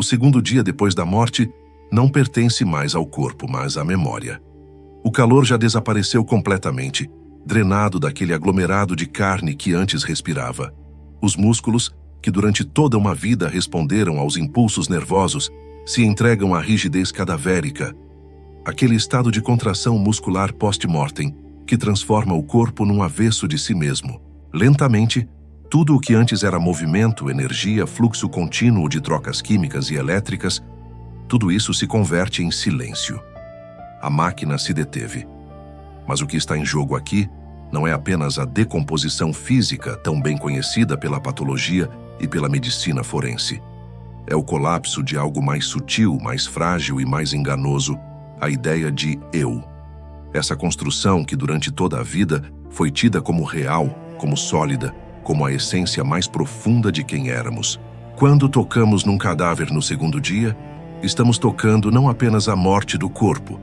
O segundo dia depois da morte não pertence mais ao corpo, mas à memória. O calor já desapareceu completamente, drenado daquele aglomerado de carne que antes respirava. Os músculos, que durante toda uma vida responderam aos impulsos nervosos, se entregam à rigidez cadavérica, aquele estado de contração muscular post-mortem que transforma o corpo num avesso de si mesmo. Lentamente, tudo o que antes era movimento, energia, fluxo contínuo de trocas químicas e elétricas, tudo isso se converte em silêncio. A máquina se deteve. Mas o que está em jogo aqui não é apenas a decomposição física tão bem conhecida pela patologia e pela medicina forense. É o colapso de algo mais sutil, mais frágil e mais enganoso, a ideia de eu. Essa construção que durante toda a vida foi tida como real, como sólida, como a essência mais profunda de quem éramos. Quando tocamos num cadáver no segundo dia, estamos tocando não apenas a morte do corpo,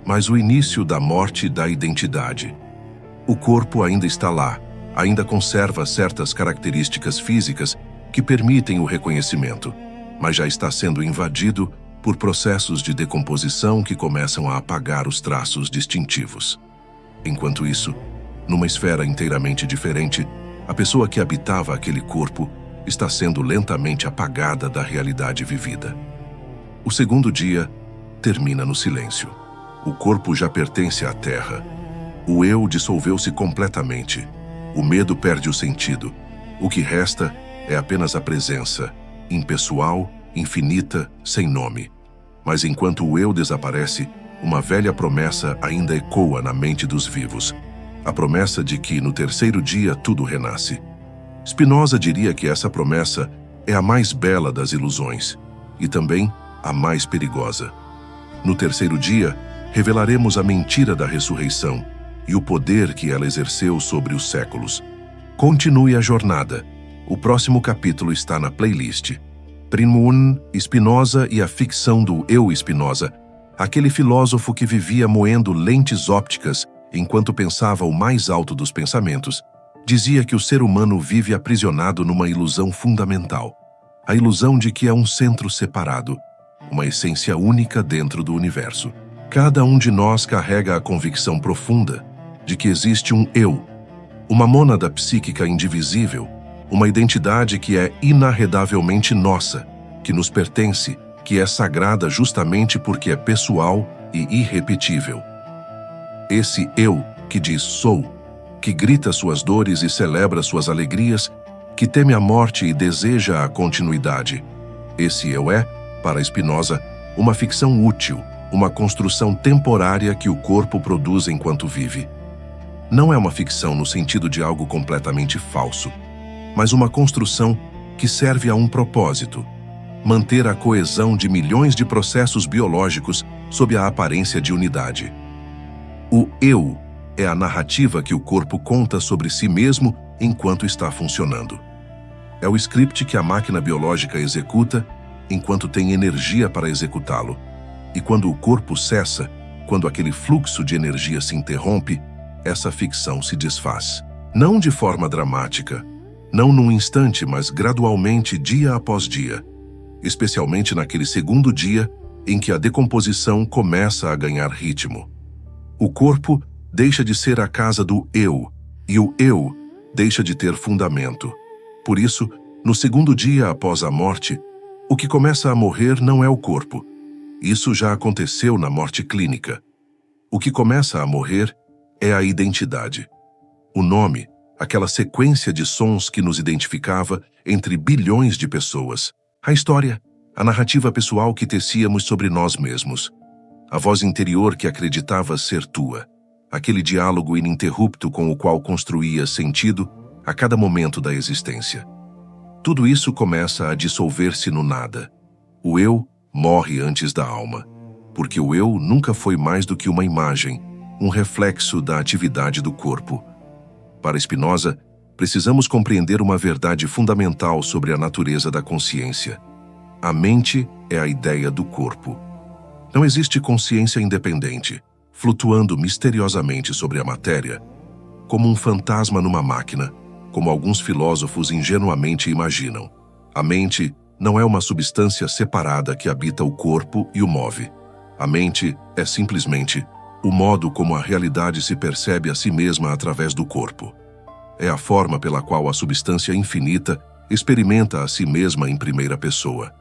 mas o início da morte da identidade. O corpo ainda está lá, ainda conserva certas características físicas que permitem o reconhecimento, mas já está sendo invadido por processos de decomposição que começam a apagar os traços distintivos. Enquanto isso, numa esfera inteiramente diferente, a pessoa que habitava aquele corpo está sendo lentamente apagada da realidade vivida. O segundo dia termina no silêncio. O corpo já pertence à terra. O eu dissolveu-se completamente. O medo perde o sentido. O que resta é apenas a presença, impessoal, infinita, sem nome. Mas enquanto o eu desaparece, uma velha promessa ainda ecoa na mente dos vivos. A promessa de que no terceiro dia tudo renasce. Spinoza diria que essa promessa é a mais bela das ilusões e também a mais perigosa. No terceiro dia, revelaremos a mentira da ressurreição e o poder que ela exerceu sobre os séculos. Continue a jornada. O próximo capítulo está na playlist. Primo 1, Spinoza e a ficção do eu Spinoza, aquele filósofo que vivia moendo lentes ópticas enquanto pensava o mais alto dos pensamentos, dizia que o ser humano vive aprisionado numa ilusão fundamental, a ilusão de que é um centro separado, uma essência única dentro do universo. Cada um de nós carrega a convicção profunda de que existe um eu, uma mônada psíquica indivisível, uma identidade que é inarredavelmente nossa, que nos pertence, que é sagrada justamente porque é pessoal e irrepetível. Esse eu que diz sou, que grita suas dores e celebra suas alegrias, que teme a morte e deseja a continuidade. Esse eu é, para Spinoza, uma ficção útil, uma construção temporária que o corpo produz enquanto vive. Não é uma ficção no sentido de algo completamente falso, mas uma construção que serve a um propósito: manter a coesão de milhões de processos biológicos sob a aparência de unidade. O eu é a narrativa que o corpo conta sobre si mesmo enquanto está funcionando. É o script que a máquina biológica executa enquanto tem energia para executá-lo. E quando o corpo cessa, quando aquele fluxo de energia se interrompe, essa ficção se desfaz. Não de forma dramática, não num instante, mas gradualmente, dia após dia, especialmente naquele segundo dia em que a decomposição começa a ganhar ritmo. O corpo deixa de ser a casa do eu, e o eu deixa de ter fundamento. Por isso, no segundo dia após a morte, o que começa a morrer não é o corpo. Isso já aconteceu na morte clínica. O que começa a morrer é a identidade. O nome, aquela sequência de sons que nos identificava entre bilhões de pessoas. A história, a narrativa pessoal que tecíamos sobre nós mesmos. A voz interior que acreditava ser tua. Aquele diálogo ininterrupto com o qual construías sentido a cada momento da existência. Tudo isso começa a dissolver-se no nada. O eu morre antes da alma, porque o eu nunca foi mais do que uma imagem, um reflexo da atividade do corpo. Para Spinoza, precisamos compreender uma verdade fundamental sobre a natureza da consciência. A mente é a ideia do corpo. Não existe consciência independente, flutuando misteriosamente sobre a matéria, como um fantasma numa máquina, como alguns filósofos ingenuamente imaginam. A mente não é uma substância separada que habita o corpo e o move. A mente é simplesmente o modo como a realidade se percebe a si mesma através do corpo. É a forma pela qual a substância infinita experimenta a si mesma em primeira pessoa.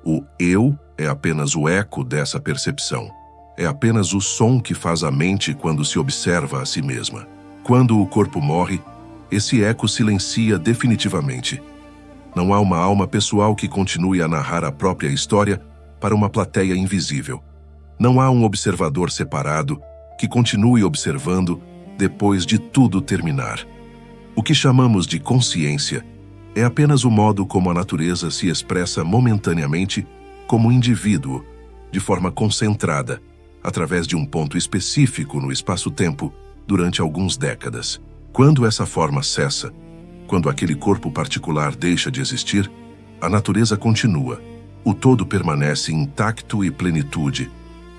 O eu é apenas o eco dessa percepção. É apenas o som que faz a mente quando se observa a si mesma. Quando o corpo morre, esse eco silencia definitivamente. Não há uma alma pessoal que continue a narrar a própria história para uma plateia invisível. Não há um observador separado que continue observando depois de tudo terminar. O que chamamos de consciência é apenas o modo como a natureza se expressa momentaneamente como indivíduo, de forma concentrada, através de um ponto específico no espaço-tempo durante algumas décadas. Quando essa forma cessa, quando aquele corpo particular deixa de existir, a natureza continua. O todo permanece intacto e plenitude,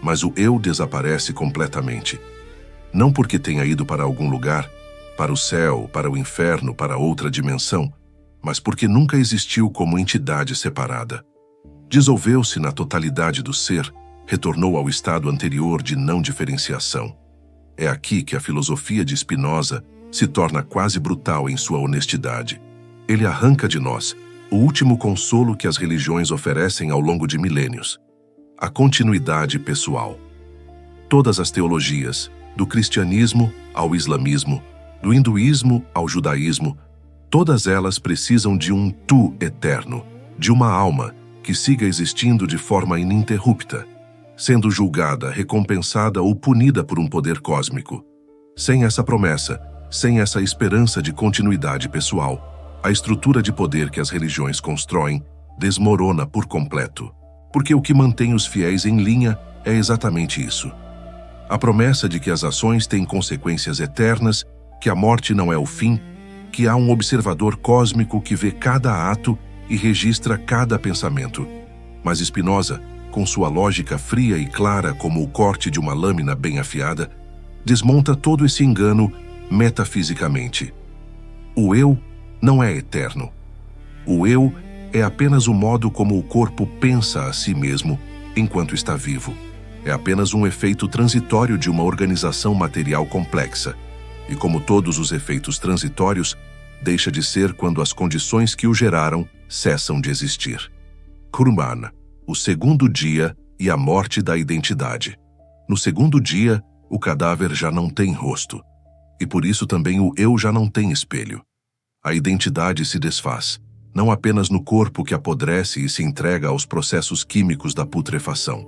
mas o eu desaparece completamente. Não porque tenha ido para algum lugar, para o céu, para o inferno, para outra dimensão, mas porque nunca existiu como entidade separada. Dissolveu-se na totalidade do ser, retornou ao estado anterior de não diferenciação. É aqui que a filosofia de Spinoza se torna quase brutal em sua honestidade. Ele arranca de nós o último consolo que as religiões oferecem ao longo de milênios: a continuidade pessoal. Todas as teologias, do cristianismo ao islamismo, do hinduísmo ao judaísmo, todas elas precisam de um tu eterno, de uma alma que siga existindo de forma ininterrupta, sendo julgada, recompensada ou punida por um poder cósmico. Sem essa promessa, sem essa esperança de continuidade pessoal, a estrutura de poder que as religiões constroem desmorona por completo. Porque o que mantém os fiéis em linha é exatamente isso: a promessa de que as ações têm consequências eternas, que a morte não é o fim, que há um observador cósmico que vê cada ato e registra cada pensamento. Mas Spinoza, com sua lógica fria e clara como o corte de uma lâmina bem afiada, desmonta todo esse engano metafisicamente. O eu não é eterno. O eu é apenas o modo como o corpo pensa a si mesmo enquanto está vivo. É apenas um efeito transitório de uma organização material complexa. E como todos os efeitos transitórios, deixa de ser quando as condições que o geraram cessam de existir. Kurman, o segundo dia e a morte da identidade. No segundo dia, o cadáver já não tem rosto. E por isso também o eu já não tem espelho. A identidade se desfaz, não apenas no corpo que apodrece e se entrega aos processos químicos da putrefação,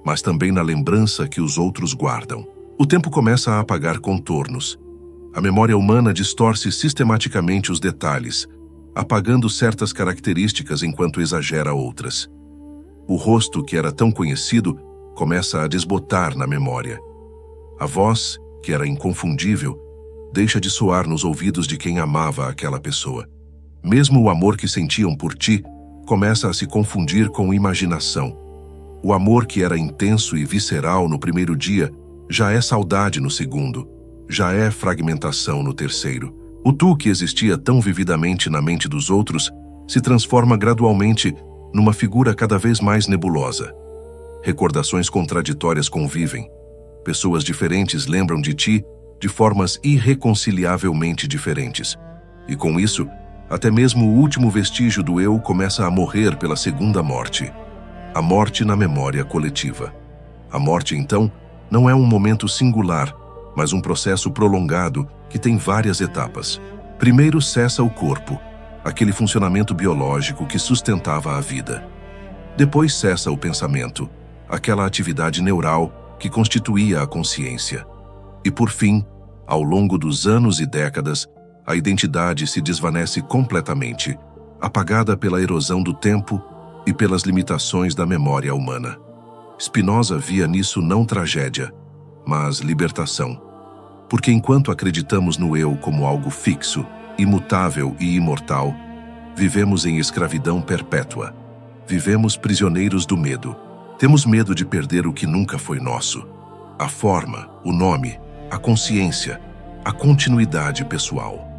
mas também na lembrança que os outros guardam. O tempo começa a apagar contornos. A memória humana distorce sistematicamente os detalhes, apagando certas características enquanto exagera outras. O rosto que era tão conhecido começa a desbotar na memória. A voz, que era inconfundível, deixa de soar nos ouvidos de quem amava aquela pessoa. Mesmo o amor que sentiam por ti começa a se confundir com imaginação. O amor que era intenso e visceral no primeiro dia já é saudade no segundo, já é fragmentação no terceiro. O tu que existia tão vividamente na mente dos outros se transforma gradualmente numa figura cada vez mais nebulosa. Recordações contraditórias convivem. Pessoas diferentes lembram de ti de formas irreconciliavelmente diferentes. E com isso, até mesmo o último vestígio do eu começa a morrer pela segunda morte. A morte na memória coletiva. A morte, então, não é um momento singular, mas um processo prolongado que tem várias etapas. Primeiro cessa o corpo, aquele funcionamento biológico que sustentava a vida. Depois cessa o pensamento, aquela atividade neural que constituía a consciência. E por fim, ao longo dos anos e décadas, a identidade se desvanece completamente, apagada pela erosão do tempo e pelas limitações da memória humana. Spinoza via nisso não tragédia, mas libertação. Porque enquanto acreditamos no eu como algo fixo, imutável e imortal, vivemos em escravidão perpétua. Vivemos prisioneiros do medo. Temos medo de perder o que nunca foi nosso. A forma, o nome, a consciência, a continuidade pessoal.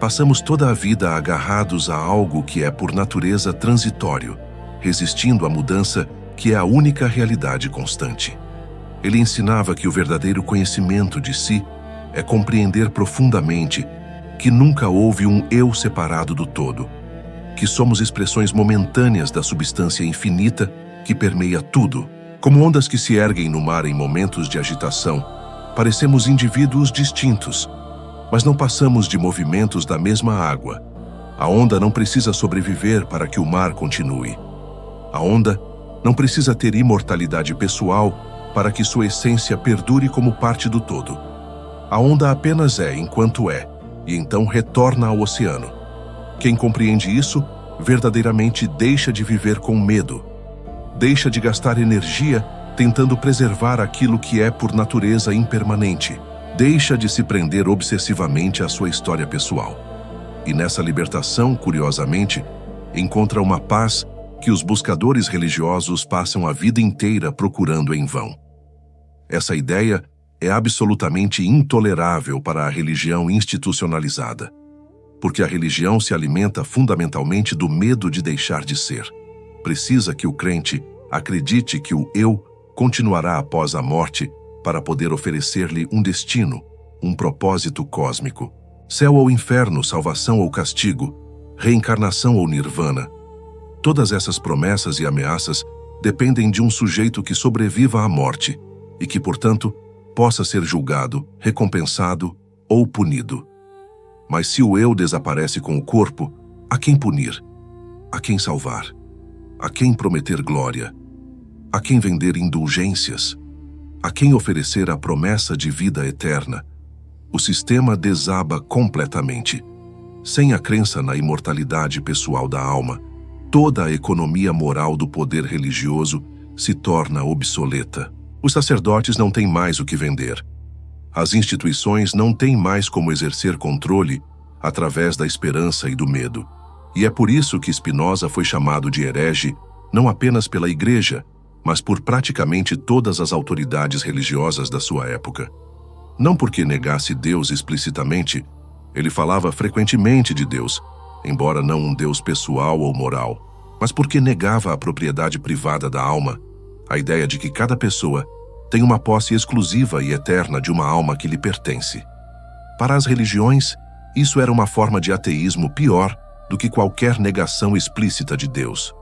Passamos toda a vida agarrados a algo que é por natureza transitório, resistindo à mudança que é a única realidade constante. Ele ensinava que o verdadeiro conhecimento de si é compreender profundamente que nunca houve um eu separado do todo, que somos expressões momentâneas da substância infinita que permeia tudo. Como ondas que se erguem no mar em momentos de agitação, parecemos indivíduos distintos, mas não passamos de movimentos da mesma água. A onda não precisa sobreviver para que o mar continue. A onda não precisa ter imortalidade pessoal para que sua essência perdure como parte do todo. A onda apenas é enquanto é, e então retorna ao oceano. Quem compreende isso, verdadeiramente deixa de viver com medo. Deixa de gastar energia tentando preservar aquilo que é por natureza impermanente. Deixa de se prender obsessivamente à sua história pessoal. E nessa libertação, curiosamente, encontra uma paz que os buscadores religiosos passam a vida inteira procurando em vão. Essa ideia é absolutamente intolerável para a religião institucionalizada, porque a religião se alimenta fundamentalmente do medo de deixar de ser. Precisa que o crente acredite que o eu continuará após a morte para poder oferecer-lhe um destino, um propósito cósmico. Céu ou inferno, salvação ou castigo, reencarnação ou nirvana. Todas essas promessas e ameaças dependem de um sujeito que sobreviva à morte e que, portanto, possa ser julgado, recompensado ou punido. Mas se o eu desaparece com o corpo, a quem punir? A quem salvar? A quem prometer glória? A quem vender indulgências? A quem oferecer a promessa de vida eterna? O sistema desaba completamente. Sem a crença na imortalidade pessoal da alma, toda a economia moral do poder religioso se torna obsoleta. Os sacerdotes não têm mais o que vender. As instituições não têm mais como exercer controle através da esperança e do medo. E é por isso que Spinoza foi chamado de herege, não apenas pela Igreja, mas por praticamente todas as autoridades religiosas da sua época. Não porque negasse Deus explicitamente, ele falava frequentemente de Deus, embora não um Deus pessoal ou moral, mas porque negava a propriedade privada da alma, a ideia de que cada pessoa tem uma posse exclusiva e eterna de uma alma que lhe pertence. Para as religiões, isso era uma forma de ateísmo pior do que qualquer negação explícita de Deus.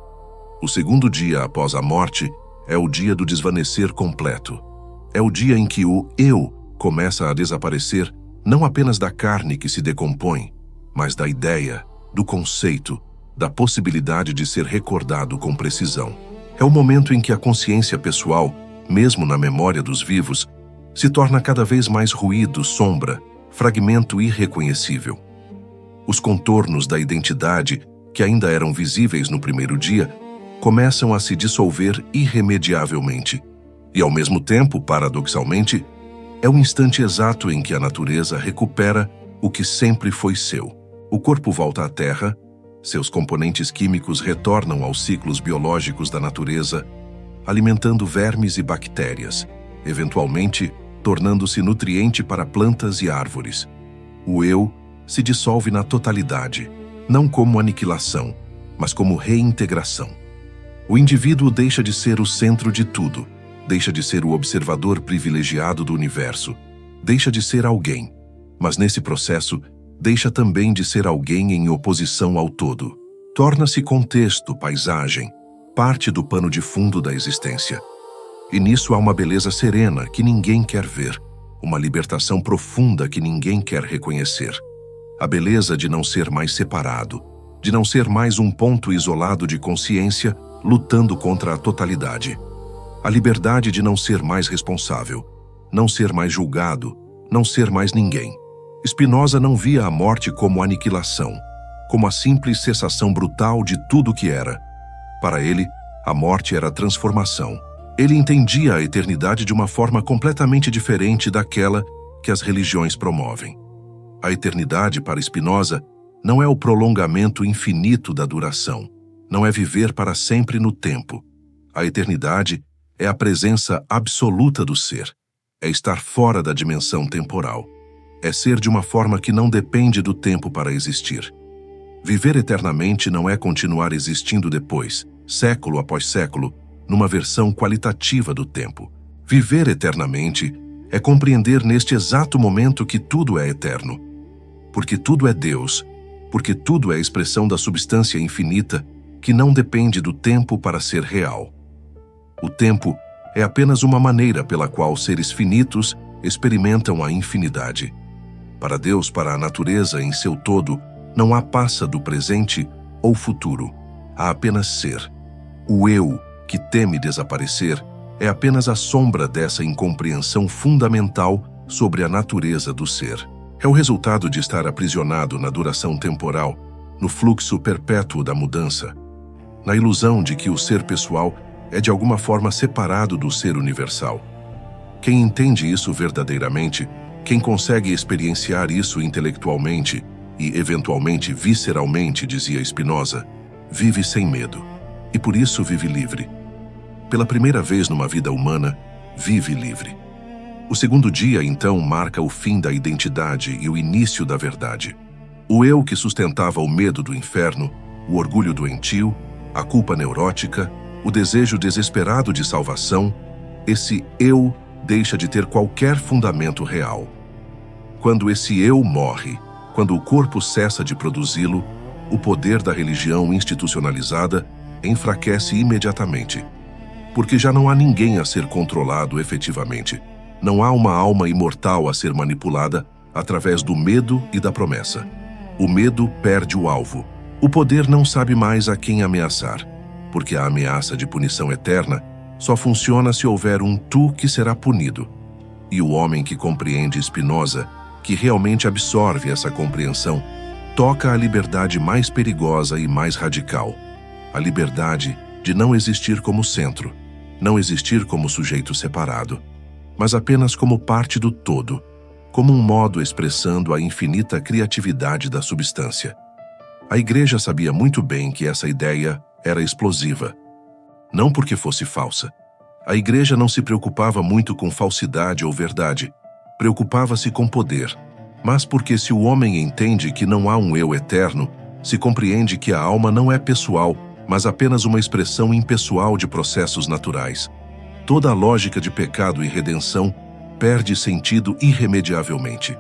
O segundo dia após a morte é o dia do desvanecer completo. É o dia em que o eu começa a desaparecer não apenas da carne que se decompõe, mas da ideia, do conceito, da possibilidade de ser recordado com precisão. É o momento em que a consciência pessoal, mesmo na memória dos vivos, se torna cada vez mais ruído, sombra, fragmento irreconhecível. Os contornos da identidade, que ainda eram visíveis no primeiro dia, começam a se dissolver irremediavelmente. E, ao mesmo tempo, paradoxalmente, é o instante exato em que a natureza recupera o que sempre foi seu. O corpo volta à terra, seus componentes químicos retornam aos ciclos biológicos da natureza, alimentando vermes e bactérias, eventualmente tornando-se nutriente para plantas e árvores. O eu se dissolve na totalidade, não como aniquilação, mas como reintegração. O indivíduo deixa de ser o centro de tudo, deixa de ser o observador privilegiado do universo, deixa de ser alguém, mas nesse processo deixa também de ser alguém em oposição ao todo. Torna-se contexto, paisagem, parte do pano de fundo da existência. E nisso há uma beleza serena que ninguém quer ver, uma libertação profunda que ninguém quer reconhecer. A beleza de não ser mais separado, de não ser mais um ponto isolado de consciência lutando contra a totalidade. A liberdade de não ser mais responsável, não ser mais julgado, não ser mais ninguém. Spinoza não via a morte como aniquilação, como a simples cessação brutal de tudo o que era. Para ele, a morte era transformação. Ele entendia a eternidade de uma forma completamente diferente daquela que as religiões promovem. A eternidade, para Spinoza, não é o prolongamento infinito da duração, não é viver para sempre no tempo. A eternidade é a presença absoluta do ser, é estar fora da dimensão temporal. é ser de uma forma que não depende do tempo para existir. Viver eternamente não é continuar existindo depois, século após século, numa versão qualitativa do tempo. Viver eternamente é compreender neste exato momento que tudo é eterno. Porque tudo é Deus, porque tudo é expressão da substância infinita que não depende do tempo para ser real. O tempo é apenas uma maneira pela qual seres finitos experimentam a infinidade. Para Deus, para a natureza em seu todo, não há passado, presente ou futuro. Há apenas ser. O eu, que teme desaparecer, é apenas a sombra dessa incompreensão fundamental sobre a natureza do ser. É o resultado de estar aprisionado na duração temporal, no fluxo perpétuo da mudança, na ilusão de que o ser pessoal é de alguma forma separado do ser universal. Quem entende isso verdadeiramente, quem consegue experienciar isso intelectualmente e, eventualmente, visceralmente, dizia Spinoza, vive sem medo, e por isso vive livre. Pela primeira vez numa vida humana, vive livre. O segundo dia, então, marca o fim da identidade e o início da verdade. O eu que sustentava o medo do inferno, o orgulho doentio, a culpa neurótica, o desejo desesperado de salvação, esse eu deixa de ter qualquer fundamento real. Quando esse eu morre, quando o corpo cessa de produzi-lo, o poder da religião institucionalizada enfraquece imediatamente. Porque já não há ninguém a ser controlado efetivamente. Não há uma alma imortal a ser manipulada através do medo e da promessa. O medo perde o alvo. O poder não sabe mais a quem ameaçar, porque a ameaça de punição eterna só funciona se houver um tu que será punido. E o homem que compreende Spinoza, que realmente absorve essa compreensão, toca a liberdade mais perigosa e mais radical. A liberdade de não existir como centro, não existir como sujeito separado, mas apenas como parte do todo, como um modo expressando a infinita criatividade da substância. A Igreja sabia muito bem que essa ideia era explosiva. Não porque fosse falsa. A Igreja não se preocupava muito com falsidade ou verdade, preocupava-se com poder. Mas porque se o homem entende que não há um eu eterno, se compreende que a alma não é pessoal, mas apenas uma expressão impessoal de processos naturais. Toda a lógica de pecado e redenção perde sentido irremediavelmente.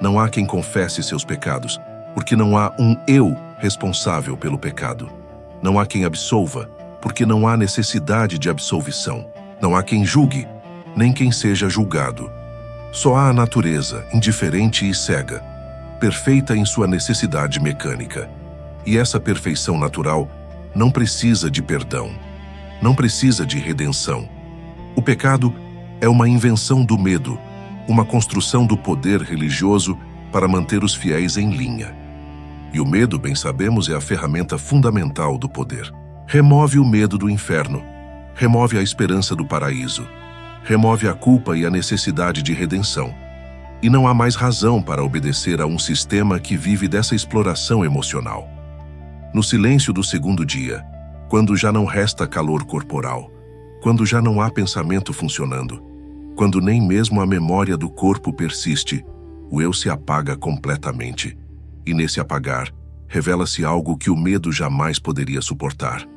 Não há quem confesse seus pecados, porque não há um eu responsável pelo pecado. Não há quem absolva, porque não há necessidade de absolvição. Não há quem julgue, nem quem seja julgado. Só há a natureza, indiferente e cega, perfeita em sua necessidade mecânica. E essa perfeição natural não precisa de perdão, não precisa de redenção. O pecado é uma invenção do medo, uma construção do poder religioso para manter os fiéis em linha. E o medo, bem sabemos, é a ferramenta fundamental do poder. Remove o medo do inferno, remove a esperança do paraíso, remove a culpa e a necessidade de redenção. E não há mais razão para obedecer a um sistema que vive dessa exploração emocional. No silêncio do segundo dia, quando já não resta calor corporal, quando já não há pensamento funcionando, quando nem mesmo a memória do corpo persiste, o eu se apaga completamente. E nesse apagar, revela-se algo que o medo jamais poderia suportar.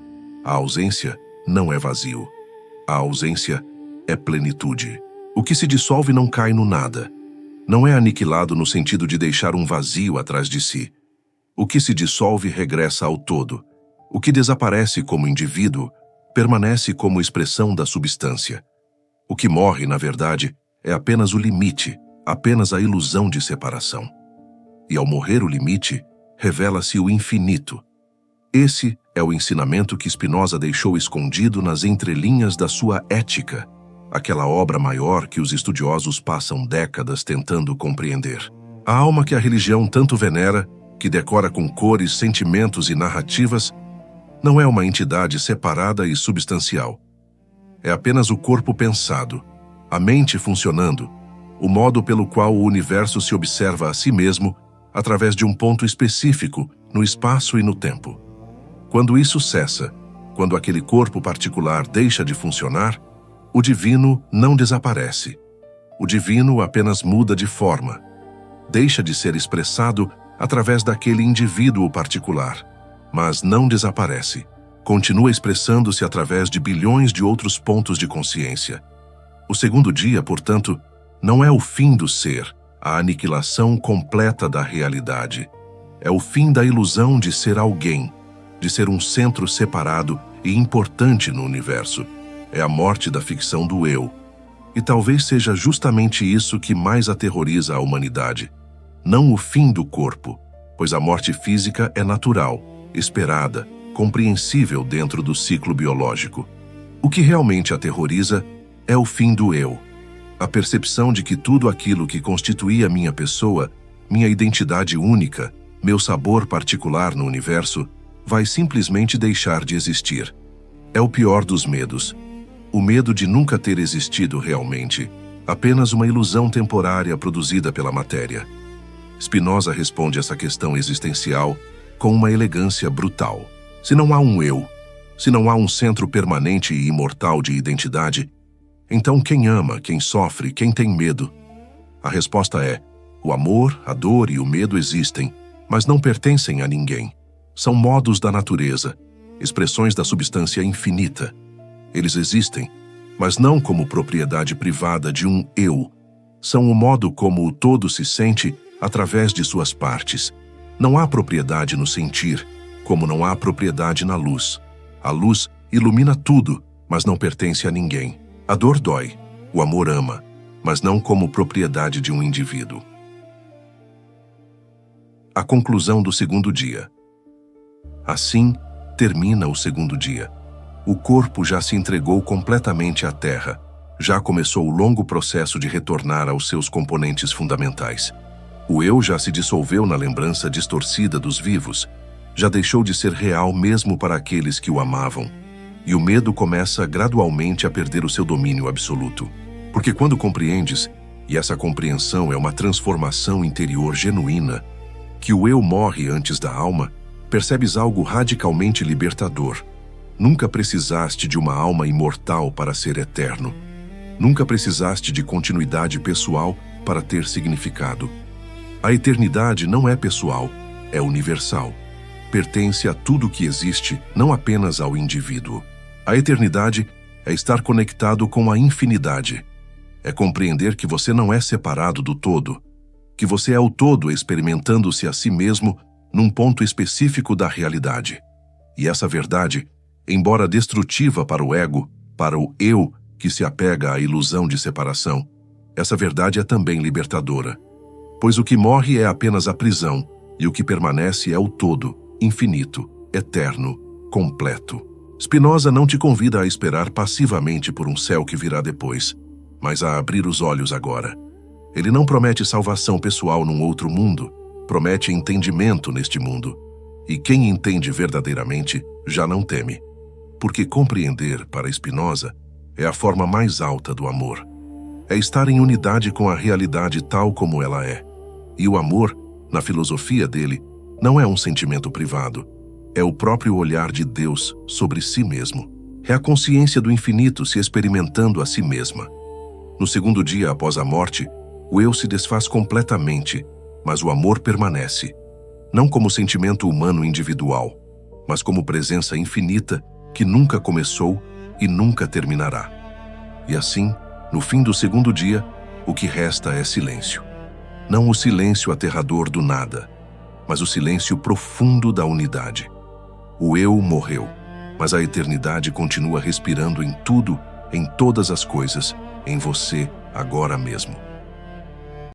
A ausência não é vazio. A ausência é plenitude. O que se dissolve não cai no nada. Não é aniquilado no sentido de deixar um vazio atrás de si. O que se dissolve regressa ao todo. O que desaparece como indivíduo permanece como expressão da substância. O que morre, na verdade, é apenas o limite, apenas a ilusão de separação. E ao morrer o limite, revela-se o infinito. Esse é o ensinamento que Spinoza deixou escondido nas entrelinhas da sua Ética, aquela obra maior que os estudiosos passam décadas tentando compreender. A alma que a religião tanto venera, que decora com cores, sentimentos e narrativas, não é uma entidade separada e substancial. É apenas o corpo pensado, a mente funcionando, o modo pelo qual o universo se observa a si mesmo através de um ponto específico no espaço e no tempo. Quando isso cessa, quando aquele corpo particular deixa de funcionar, o divino não desaparece. O divino apenas muda de forma. deixa de ser expressado através daquele indivíduo particular, mas não desaparece. Continua expressando-se através de bilhões de outros pontos de consciência. O segundo dia, portanto, não é o fim do ser, a aniquilação completa da realidade. É o fim da ilusão de ser alguém, de ser um centro separado e importante no universo. É a morte da ficção do eu. E talvez seja justamente isso que mais aterroriza a humanidade. Não o fim do corpo, pois a morte física é natural, esperada, compreensível dentro do ciclo biológico. O que realmente aterroriza é o fim do eu. A percepção de que tudo aquilo que constituía minha pessoa, minha identidade única, meu sabor particular no universo, vai simplesmente deixar de existir. É o pior dos medos. O medo de nunca ter existido realmente, apenas uma ilusão temporária produzida pela matéria. Spinoza responde essa questão existencial com uma elegância brutal. Se não há um eu, se não há um centro permanente e imortal de identidade, então quem ama, quem sofre, quem tem medo? A resposta é: o amor, a dor e o medo existem, mas não pertencem a ninguém. São modos da natureza, expressões da substância infinita. Eles existem, mas não como propriedade privada de um eu. São o modo como o todo se sente através de suas partes. Não há propriedade no sentir, como não há propriedade na luz. A luz ilumina tudo, mas não pertence a ninguém. A dor dói, o amor ama, mas não como propriedade de um indivíduo. A conclusão do segundo dia. Assim, termina o segundo dia. O corpo já se entregou completamente à terra. Já começou o longo processo de retornar aos seus componentes fundamentais. O eu já se dissolveu na lembrança distorcida dos vivos. Já deixou de ser real mesmo para aqueles que o amavam. E o medo começa gradualmente a perder o seu domínio absoluto. Porque quando compreendes, e essa compreensão é uma transformação interior genuína, que o eu morre antes da alma, percebes algo radicalmente libertador. Nunca precisaste de uma alma imortal para ser eterno. Nunca precisaste de continuidade pessoal para ter significado. A eternidade não é pessoal, é universal. Pertence a tudo que existe, não apenas ao indivíduo. A eternidade é estar conectado com a infinidade. É compreender que você não é separado do todo, que você é o todo experimentando-se a si mesmo num ponto específico da realidade. E essa verdade, embora destrutiva para o ego, para o eu que se apega à ilusão de separação, essa verdade é também libertadora. Pois o que morre é apenas a prisão, e o que permanece é o todo, infinito, eterno, completo. Spinoza não te convida a esperar passivamente por um céu que virá depois, mas a abrir os olhos agora. Ele não promete salvação pessoal num outro mundo, promete entendimento neste mundo. E quem entende verdadeiramente já não teme. Porque compreender, para Spinoza, é a forma mais alta do amor. É estar em unidade com a realidade tal como ela é. E o amor, na filosofia dele, não é um sentimento privado. É o próprio olhar de Deus sobre si mesmo. É a consciência do infinito se experimentando a si mesma. No segundo dia após a morte, o eu se desfaz completamente, mas o amor permanece. Não como sentimento humano individual, mas como presença infinita que nunca começou e nunca terminará. E assim, no fim do segundo dia, o que resta é silêncio. Não o silêncio aterrador do nada, mas o silêncio profundo da unidade. O eu morreu, mas a eternidade continua respirando em tudo, em todas as coisas, em você agora mesmo.